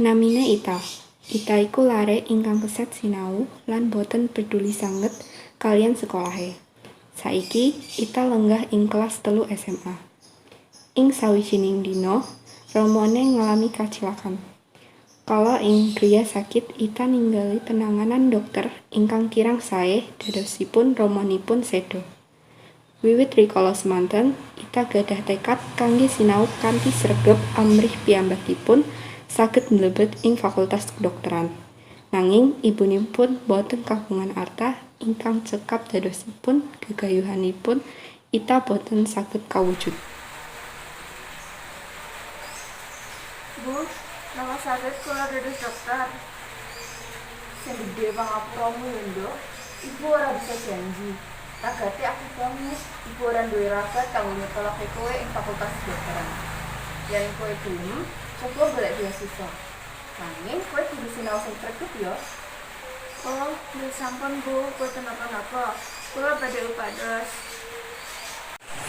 Namine Ita. Ita iku lare ingkang keset sinau lan boten peduli sanget kaliyan sekolahe. Saiki Ita lenggah ing kelas 3 SMA. Ing sawijining dina, romone ngalami kacilakan. Kala ing griya sakit, Ita ninggali penanganan dokter ingkang kirang sae dadosipun romonipun seda. Wiwit rikala semanten, Ita gadah tekad kangge sinau kanthi sregep amrih piyambakipun saged mlebet ing Fakultas Kedokteran. Nanging ibunipun boten kagungan arta ingkang cekap dadosipun gegayuhanipun Ita boten saged kawujud. Bu, nama sakit kula dados dokter. Sing gedhe pangapuramu lho, Nduk. Ibu ora bisa janji. Ragate aku banget, ibu ora duwe ragat kanggo nyetolake kowe ing Fakultas Kedokteran. Yen kowe gelem, coba golek beasiswa. Nanging kowe kudu sinau sing sregep ya. Oh, sampun Bu, boten napa-napa. Kula badhe upados.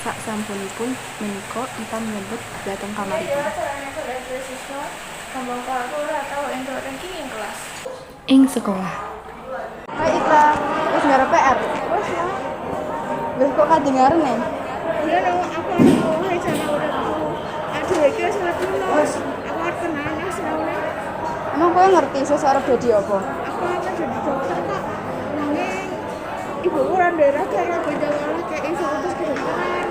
Sak sampunipun menika Ita mlebet dhateng kamaripun. Ya, carane golek beasiswa. Kambang aku ora tau entuk ranking ing kelas. Ing sekolah, Hai Ita, wis ngarep PR? Wes ya. Wis kok kadengaren nih? Iya dong, aku harus mulai cara uripku. Aduh, iki wis mlebu lho. Aku arep kenalan wis raune. Emang kowe ngerti sesuk arep dadi apa? Aku akan jadi dokter kok. Nanging ibu ora daerah kayak beda-beda kayak Fakultas Kedokteran.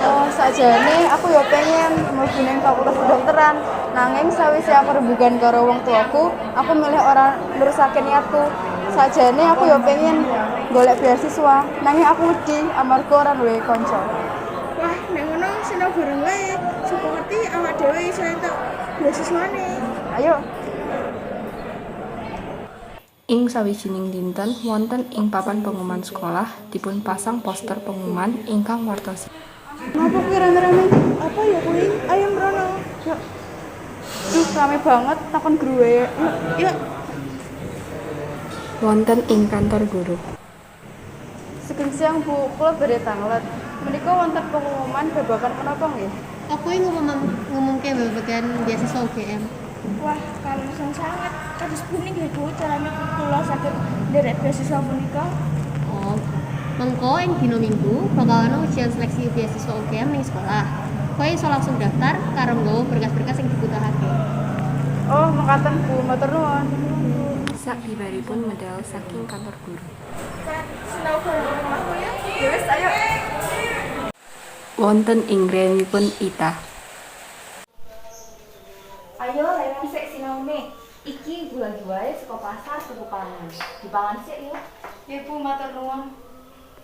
Oh, sakjane aku ya pengen mlebu ning Fakultas Kedokteran. Nanging sawise aku rembugan karo wong tuaku, aku milih ora nerusake niatku. Sakjane aku ya pengen golek beasiswa, nanging aku wedi amarga ora duwe kanca. Wah, nek ngono sinau bareng wae. Supaya ngerti awak dhewe iso entuk beasiswane. Ayo. ing sawijining dinten wonten ing papan pengumuman sekolah dipun pasang poster pengumuman ingkang wartosi. Ngapa kuwi rame-rame? Apa ya kuwi? Ayo mrono. Yuk. Duh, rame banget takon guru wae. Yuk. Wonten ing kantor guru. Sugeng siang Bu, kula badhe tanglet. Menika wonten pengumuman babagan menapa nggih? Aku yang ngomongke bagian beasiswa UGM. Wah, kalau sangat kados pundi nggih Bu carane kula saged nderek beasiswa punika? Oh, mengko ing dina Minggu bakal ana ujian seleksi beasiswa UGM ning sekolah. Kowe iso langsung daftar karo nggawa berkas-berkas sing dibutuhake. Oh, mekaten Bu, matur nuwun. Sabibaripun medal saking kantor guru. Sinau bareng rumahku ya. Ya wis, ayo. Wonten ing griyanipun Ita. Ayo lagi sik sinaune. Iki ibu lagi wae saka pasar tuku pangan. Dipangan sik ya. Ya Bu, matur nuwun.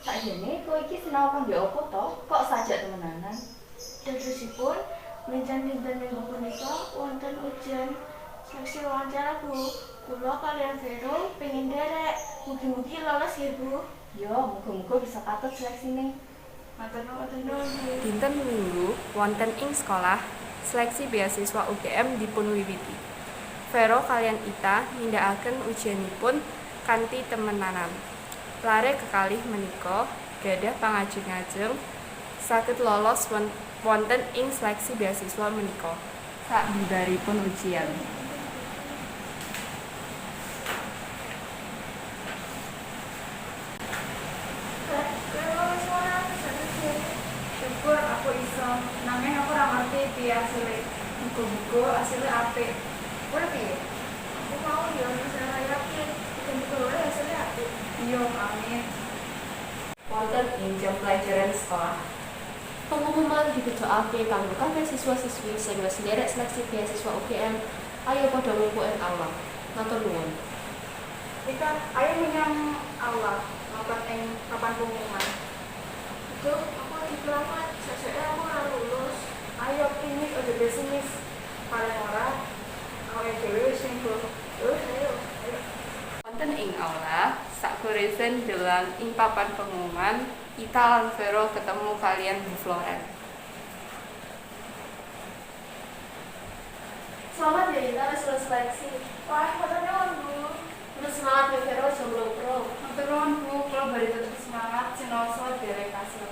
Sakjane kowe iki sinau kangge apa to? Kok sajak temenanan? Dadosipun menjan dinten minggu punika wonten ujian seleksi wawancara Bu. Kula kalian Vero pengen derek. Mugi-mugi lolos ya Bu. Yo, muga-muga bisa katut seleksine. Matur nuwun Bu. Dinten Minggu wonten ing sekolah seleksi beasiswa UGM dipunwiwiti. Vero kaliyan Ita nindakaken ujianipun kanthi temenanan. Lare kekalih menika gadah pangajeng-ajeng saged lolos wonten ing seleksi beasiswa menika. Sabibaripun ujian. Syukur aku iso. Nanging aku ora ngerti piye asile. Muga-muga asile apik. Kowe piye? Aku mau ya bisa yakin. Muga-muga asile apik. Iya, amin. Wonten ing jam pelajaran sekolah. Pengumuman ditutupake kanggo kabeh siswa-siswi sing wis nderek seleksi beasiswa UGM. Ayo padha ngumpul ing aula. Matur nuwun. Kita ayo menyang aula, mapan ing papan pengumuman. Itu aku diplomat, sesuk aku ora lulus. Ayo optimis aja pesimis. Paling ora aku dhewe wis ning terus ayo. Wonten ing aula, sakkurisen delang ing papan pengumuman, Ita lan Vero ketemu kalian Bu Floren. Selamat ya Ita wis lulus seleksi. Wah, matur nuwun Bu. Terus semangat ya Vero jomblo pro. Matur nuwun Bu, kula bari tetep semangat sinoso derek kasil.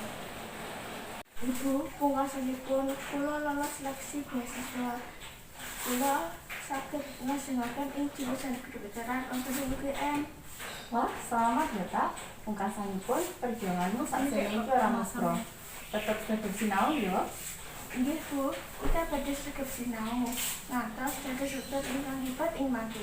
Ibu, pungkasanipun kula lolos seleksi beasiswa. Kula saged ngasilaken ing jurusan kedokteran wonten UGM. Wah, selamat ya, Tak. Pungkasanipun perjuanganmu sakjane iki ora mesra. Tetep tetep sinau yo. Nggih Bu, kita badhe sregep sinau ngantos dados dokter ingkang hebat ing mati.